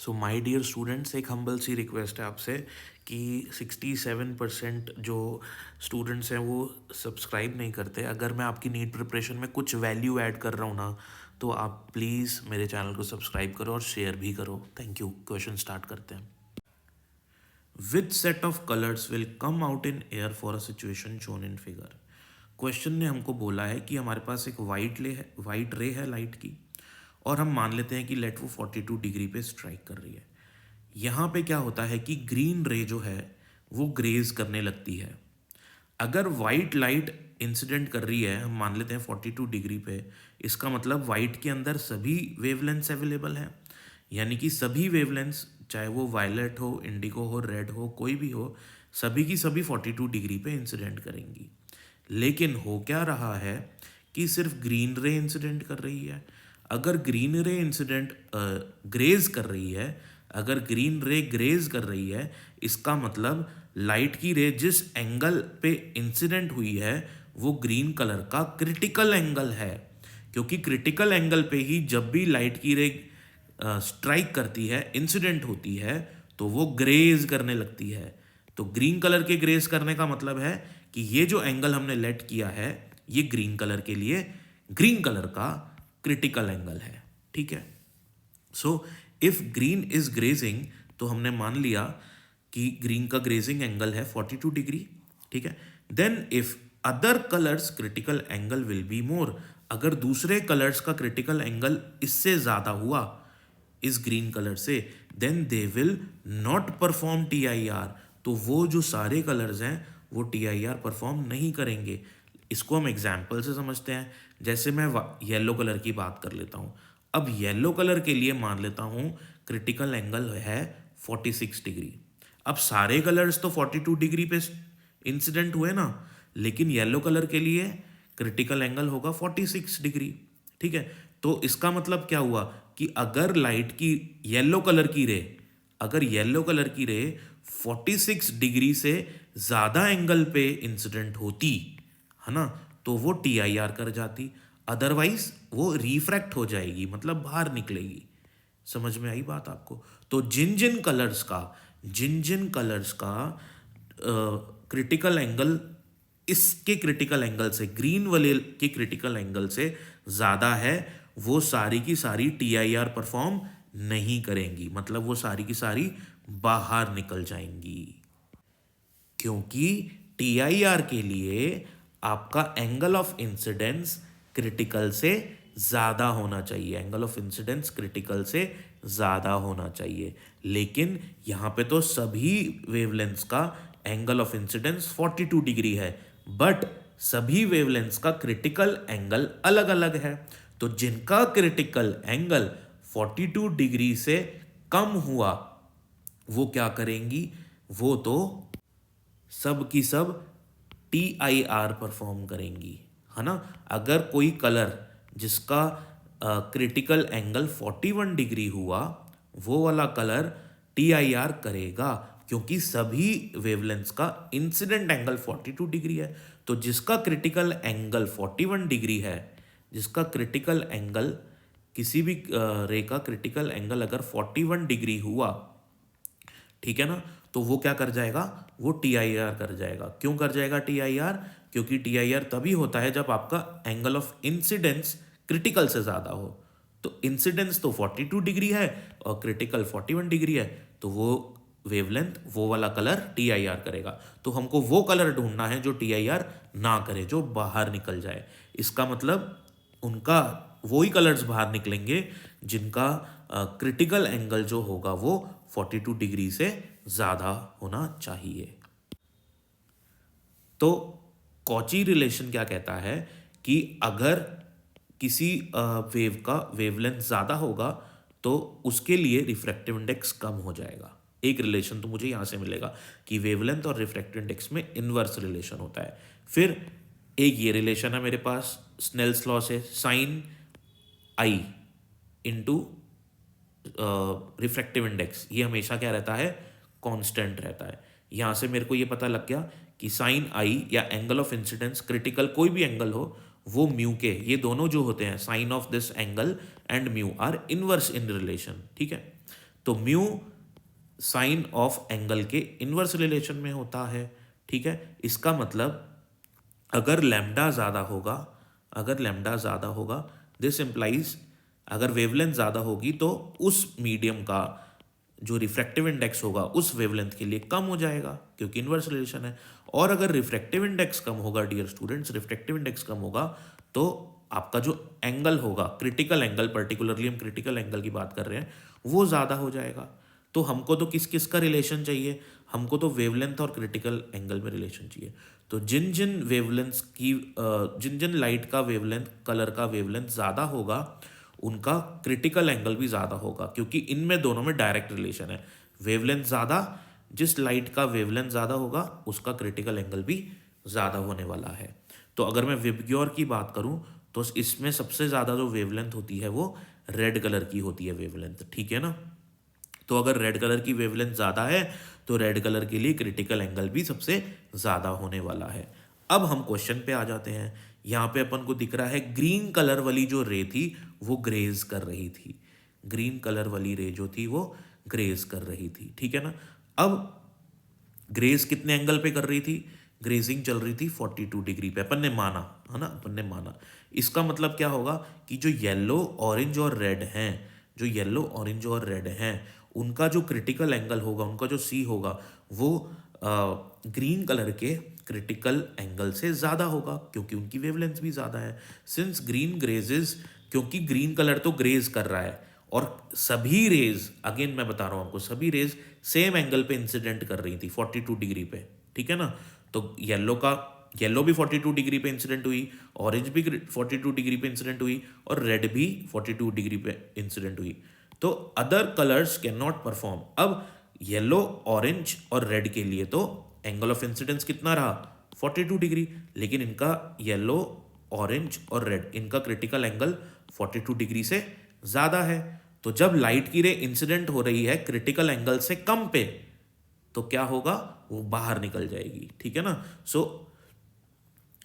So my dear students, एक humble सी request है आपसे कि 67% जो स्टूडेंट्स हैं वो सब्सक्राइब नहीं करते। अगर मैं आपकी नीट प्रिपरेशन में कुछ वैल्यू ऐड कर रहा हूँ ना, तो आप प्लीज़ मेरे चैनल को सब्सक्राइब करो और शेयर भी करो। Thank you. क्वेश्चन स्टार्ट करते हैं। Which set of colours will come out in air for a situation shown in figure. Question ने हमको बोला है कि हमारे पास एक वाइट रे है लाइट की, और हम मान लेते हैं कि लेट वो 42 डिग्री पे स्ट्राइक कर रही है। यहाँ पे क्या होता है कि ग्रीन रे जो है वो ग्रेज करने लगती है। अगर वाइट लाइट इंसिडेंट कर रही है, हम मान लेते हैं 42 डिग्री पे, इसका मतलब वाइट के अंदर सभी वेवलेंथ्स अवेलेबल हैं। यानी कि सभी वेवलेंथ्स, चाहे वो वायलेट हो, इंडिगो हो, रेड हो, कोई भी हो, सभी की सभी 42 डिग्री पे इंसिडेंट करेंगी। लेकिन हो क्या रहा है कि सिर्फ ग्रीन रे इंसिडेंट कर रही है। अगर ग्रीन रे इंसिडेंट ग्रेज कर रही है, अगर ग्रीन रे ग्रेज कर रही है, इसका मतलब लाइट की रे जिस एंगल पे इंसिडेंट हुई है वो ग्रीन कलर का क्रिटिकल एंगल है। क्योंकि क्रिटिकल एंगल पे ही जब भी लाइट की रे स्ट्राइक करती है, इंसिडेंट होती है, तो वो ग्रेज करने लगती है। तो ग्रीन कलर के ग्रेज करने का मतलब है कि ये जो एंगल हमने लेट किया है ये ग्रीन कलर के लिए ग्रीन कलर का क्रिटिकल एंगल है। ठीक है। So if green is grazing, तो हमने मान लिया कि ग्रीन का ग्रेजिंग एंगल है 42 डिग्री। ठीक है। Then if other colours critical angle will be more, अगर दूसरे कलर्स का क्रिटिकल एंगल इससे ज्यादा हुआ इस ग्रीन कलर से, then they will not perform TIR। तो वो जो सारे कलर्स हैं वो TIR परफॉर्म नहीं करेंगे। इसको हम एग्जाम्पल से समझते हैं। जैसे मैं येलो कलर की बात कर लेता हूँ। अब येलो कलर के लिए मान लेता हूँ क्रिटिकल एंगल है 46 डिग्री। अब सारे कलर्स तो 42 डिग्री पे इंसिडेंट हुए ना, लेकिन येलो कलर के लिए क्रिटिकल एंगल होगा 46 डिग्री। ठीक है। तो इसका मतलब क्या हुआ कि अगर लाइट की येलो कलर की रे, अगर येलो कलर की रे 46 डिग्री से ज़्यादा एंगल पे इंसिडेंट होती है ना, तो वो TIR कर जाती। अदरवाइज वो रिफ्रैक्ट हो जाएगी, मतलब बाहर निकलेगी। समझ में आई बात आपको? तो जिन जिन कलर्स का क्रिटिकल एंगल इसके क्रिटिकल एंगल से, ग्रीन वाले के क्रिटिकल एंगल से ज़्यादा है, वो सारी की सारी TIR परफॉर्म नहीं करेंगी, मतलब वो सारी की सारी बाहर निकल जाएंगी। क्योंकि TIR के लिए आपका एंगल ऑफ इंसिडेंस क्रिटिकल से ज़्यादा होना चाहिए, एंगल ऑफ इंसिडेंस क्रिटिकल से ज़्यादा होना चाहिए। लेकिन यहाँ पे तो सभी वेवलेंथ्स का एंगल ऑफ इंसिडेंस 42 डिग्री है, बट सभी वेवलेंथ्स का क्रिटिकल एंगल अलग अलग है। तो जिनका क्रिटिकल एंगल 42 डिग्री से कम हुआ वो क्या करेंगी, वो तो सब की सब TIR परफॉर्म करेंगी, है ना। अगर कोई कलर जिसका क्रिटिकल एंगल 41 डिग्री हुआ, वो वाला कलर TIR करेगा, क्योंकि सभी वेवलेंथ्स का इंसिडेंट एंगल 42 डिग्री है। तो जिसका क्रिटिकल एंगल 41 डिग्री है, जिसका क्रिटिकल एंगल, किसी भी रे का क्रिटिकल एंगल अगर 41 डिग्री हुआ, ठीक है ना, तो वो क्या कर जाएगा, वो TIR कर जाएगा। क्यों कर जाएगा TIR? क्योंकि TIR तभी होता है जब आपका एंगल ऑफ इंसिडेंस क्रिटिकल से ज़्यादा हो। तो इंसिडेंस तो 42 डिग्री है और क्रिटिकल 41 डिग्री है, तो वो वेवलेंथ, वो वाला कलर TIR करेगा। तो हमको वो कलर ढूंढना है जो TIR ना करे, जो बाहर निकल जाए। इसका मतलब उनका वही कलर्स बाहर निकलेंगे जिनका क्रिटिकल एंगल जो होगा वो 42 डिग्री से ज़्यादा होना चाहिए। तो कॉची रिलेशन क्या कहता है कि अगर किसी वेव का वेवलेंथ ज़्यादा होगा तो उसके लिए रिफ्रैक्टिव इंडेक्स कम हो जाएगा। एक रिलेशन तो मुझे यहाँ से मिलेगा कि वेवलेंथ और रिफ्रैक्टिव इंडेक्स में इनवर्स रिलेशन होता है। फिर एक ये रिलेशन है मेरे पास स्नेल्स लॉ से, साइन आई इंटू रिफ्रैक्टिव इंडेक्स, ये हमेशा क्या रहता है, कांस्टेंट रहता है। यहाँ से मेरे को ये पता लग गया कि साइन आई या एंगल ऑफ इंसिडेंस क्रिटिकल कोई भी एंगल हो, वो म्यू के, ये दोनों जो होते हैं sine of this angle and mu are inverse in relation. ठीक है। तो म्यू साइन ऑफ एंगल के इन्वर्स रिलेशन में होता है। ठीक है, इसका मतलब अगर लैम्डा ज़्यादा होगा, अगर लैम्डा ज़्यादा होगा, दिस इम्प्लाइज अगर वेवलेंथ ज़्यादा होगी तो उस मीडियम का जो रिफ्रैक्टिव इंडेक्स होगा उस वेवलेंथ के लिए कम हो जाएगा, क्योंकि इन्वर्स रिलेशन है। और अगर रिफ्रैक्टिव इंडेक्स कम होगा डियर स्टूडेंट्स, रिफ्रैक्टिव इंडेक्स कम होगा तो आपका जो एंगल होगा, क्रिटिकल एंगल, पर्टिकुलरली हम क्रिटिकल एंगल की बात कर रहे हैं, वो ज़्यादा हो जाएगा। तो हमको तो किस किस का रिलेशन चाहिए, हमको तो वेवलेंथ और क्रिटिकल एंगल में रिलेशन चाहिए। तो जिन जिन वेवलेंथ्स की जिन जिन लाइट का वेवलेंथ, कलर का वेवलेंथ ज़्यादा होगा उनका क्रिटिकल एंगल भी ज़्यादा होगा, क्योंकि इनमें दोनों में डायरेक्ट रिलेशन है। वेवलेंथ ज़्यादा, जिस लाइट का वेवलेंथ ज़्यादा होगा उसका क्रिटिकल एंगल भी ज़्यादा होने वाला है। तो अगर मैं विबग्योर की बात करूं तो इसमें सबसे ज़्यादा जो वेवलेंथ होती है वो रेड कलर की होती है वेवलेंथ। ठीक है ना, तो अगर रेड कलर की वेवलेंथ ज़्यादा है तो रेड कलर के लिए क्रिटिकल एंगल भी सबसे ज़्यादा होने वाला है। अब हम क्वेश्चन पे आ जाते हैं। यहाँ पे अपन को दिख रहा है ग्रीन कलर वाली जो रे थी वो ग्रेज कर रही थी, ग्रीन कलर वाली रे जो थी वो ग्रेज कर रही थी। ठीक है ना, अब ग्रेज कितने एंगल पे कर रही थी, ग्रेजिंग चल रही थी 42 डिग्री पे, अपन ने माना है ना, अपन ने माना। इसका मतलब क्या होगा कि जो येलो, ऑरेंज और रेड हैं, जो येलो, ऑरेंज और रेड हैं, उनका जो क्रिटिकल एंगल होगा, उनका जो सी होगा वो ग्रीन कलर के क्रिटिकल एंगल से ज़्यादा होगा, क्योंकि उनकी वेवलेंथ भी ज़्यादा है। सिंस ग्रीन ग्रेजेस, क्योंकि ग्रीन कलर तो ग्रेज कर रहा है और सभी रेज, अगेन मैं बता रहा हूँ आपको, सभी रेज सेम एंगल पे इंसिडेंट कर रही थी 42 डिग्री पे। ठीक है ना, तो येलो भी 42 डिग्री पे इंसिडेंट हुई, ऑरेंज भी 42 डिग्री पे इंसिडेंट हुई और रेड भी 42 डिग्री पे इंसिडेंट हुई। तो other colours can not perform. अब येलो, ऑरेंज और रेड के लिए तो एंगल ऑफ इंसिडेंस कितना रहा, 42 डिग्री, लेकिन इनका येलो, ऑरेंज और रेड, इनका क्रिटिकल एंगल 42 डिग्री से ज़्यादा है। तो जब लाइट की रे इंसिडेंट हो रही है क्रिटिकल एंगल से कम पे, तो क्या होगा, वो बाहर निकल जाएगी। ठीक है ना, सो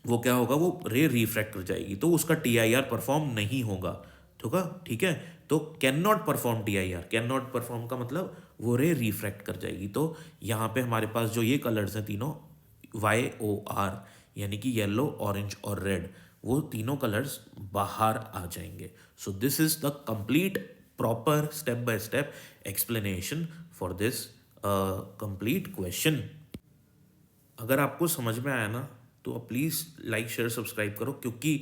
वो क्या होगा, वो रे रिफ्रैक्ट कर जाएगी, तो उसका TIR परफॉर्म नहीं होगा। ठीक है, तो can not perform TIR, can not perform का मतलब वो रे रिफ्रैक्ट कर जाएगी। तो यहाँ पे हमारे पास जो ये कलर्स हैं तीनों, YOR, यानी कि येलो, ऑरेंज और रेड, वो तीनों कलर्स बाहर आ जाएंगे। So this is the complete proper step by step explanation for this complete question. अगर आपको समझ में आया ना तो प्लीज़ लाइक शेयर सब्सक्राइब करो, क्योंकि